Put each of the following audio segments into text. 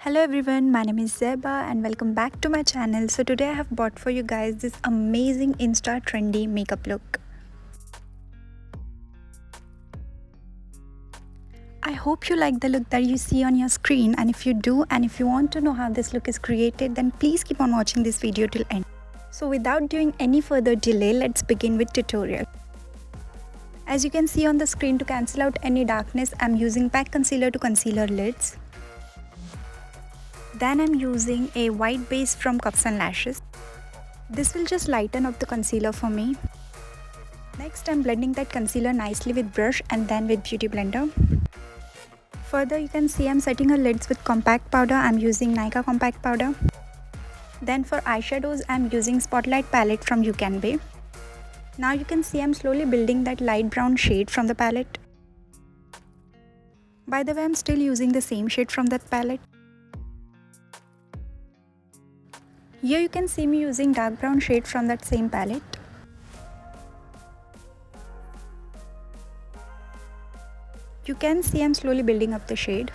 Hello everyone, my name is Zeba and welcome back to my channel. So today I have bought for you guys this amazing Insta trendy makeup look. I hope you like the look that you see on your screen, and if you do and if you want to know how this look is created, then please keep on watching this video till end. So without doing any further delay, let's begin with tutorial. As you can see on the screen, to cancel out any darkness, I'm using PAC concealer to concealer lids. Then I'm using a white base from Cuffs and Lashes. This will just lighten up the concealer for me. Next, I'm blending that concealer nicely with brush and then with beauty blender. Further, you can see I'm setting her lids with compact powder. I'm using Nykaa compact powder. Then for eyeshadows, I'm using Spotlight palette from You Can Be. Now you can see I'm slowly building that light brown shade from the palette. By the way, I'm still using the same shade from that palette. Here you can see me using dark brown shade from that same palette. You can see I'm slowly building up the shade.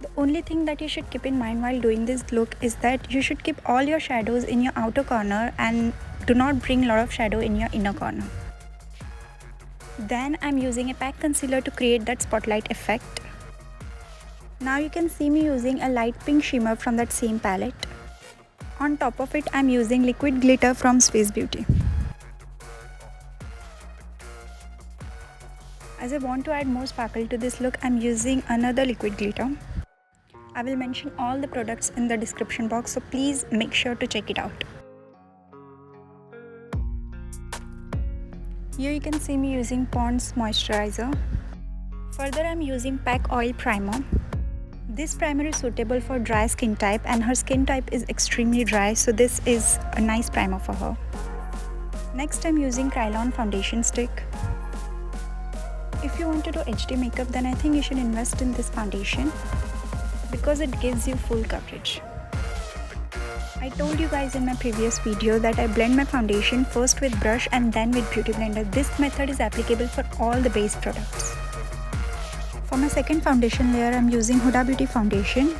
The only thing that you should keep in mind while doing this look is that you should keep all your shadows in your outer corner and do not bring a lot of shadow in your inner corner. Then I'm using a PAC concealer to create that spotlight effect. Now you can see me using a light pink shimmer from that same palette. On top of it, I'm using liquid glitter from Swiss Beauty. As I want to add more sparkle to this look, I'm using another liquid glitter. I will mention all the products in the description box, so please make sure to check it out. Here you can see me using Pond's moisturizer. Further, I'm using PAC oil primer. This primer is suitable for dry skin type and her skin type is extremely dry, so this is a nice primer for her. Next, I'm using Kryolan foundation stick. If you want to do HD makeup, then I think you should invest in this foundation because it gives you full coverage. I told you guys in my previous video that I blend my foundation first with brush and then with beauty blender. This method is applicable for all the base products. For my second foundation layer, I'm using Huda Beauty foundation.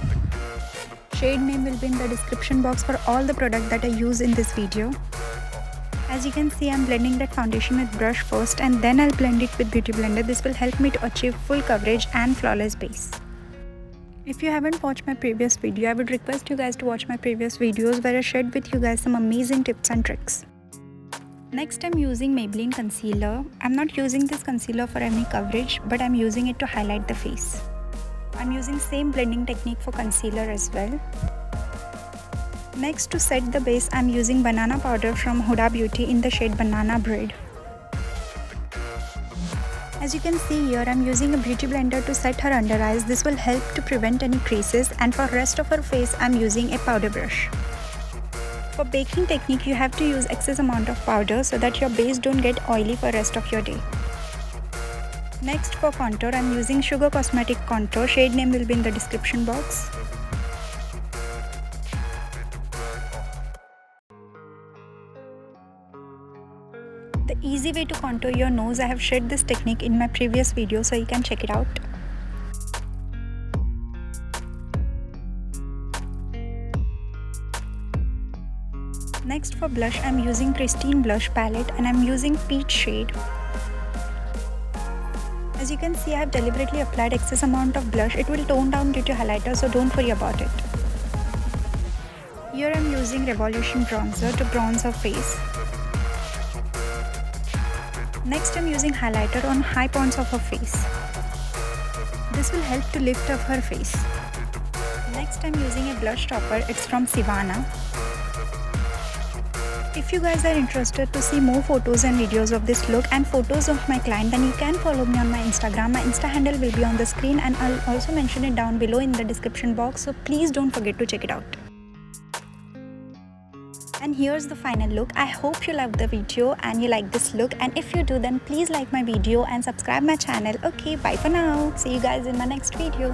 Shade name will be in the description box for all the products that I use in this video. As you can see, I'm blending that foundation with brush first and then I'll blend it with beauty blender. This will help me to achieve full coverage and flawless base. If you haven't watched my previous video, I would request you guys to watch my previous videos where I shared with you guys some amazing tips and tricks. Next, I'm using Maybelline concealer. I'm not using this concealer for any coverage, but I'm using it to highlight the face. I'm using same blending technique for concealer as well. Next, to set the base, I'm using banana powder from Huda Beauty in the shade Banana Bread. As you can see here, I'm using a beauty blender to set her under eyes. This will help to prevent any creases, and for rest of her face, I'm using a powder brush. For baking technique, you have to use excess amount of powder so that your base don't get oily for rest of your day. Next, for contour, I'm using Sugar Cosmetic Contour. Shade name will be in the description box. The easy way to contour your nose, I have shared this technique in my previous video, so you can check it out. Next, for blush, I'm using Christine Blush palette and I'm using Peach shade. As you can see, I have deliberately applied excess amount of blush. It will tone down due to highlighter, so don't worry about it. Here I'm using Revolution bronzer to bronze her face. Next, I'm using highlighter on high points of her face. This will help to lift up her face. Next, I'm using a blush topper. It's from Sivana. If you guys are interested to see more photos and videos of this look and photos of my client, then you can follow me on my Instagram. My Insta handle will be on the screen and I'll also mention it down below in the description box, so please don't forget to check it out. And here's the final look. I hope you loved the video and you like this look, and if you do, then please like my video and subscribe my channel. Okay, bye for now. See you guys in my next video.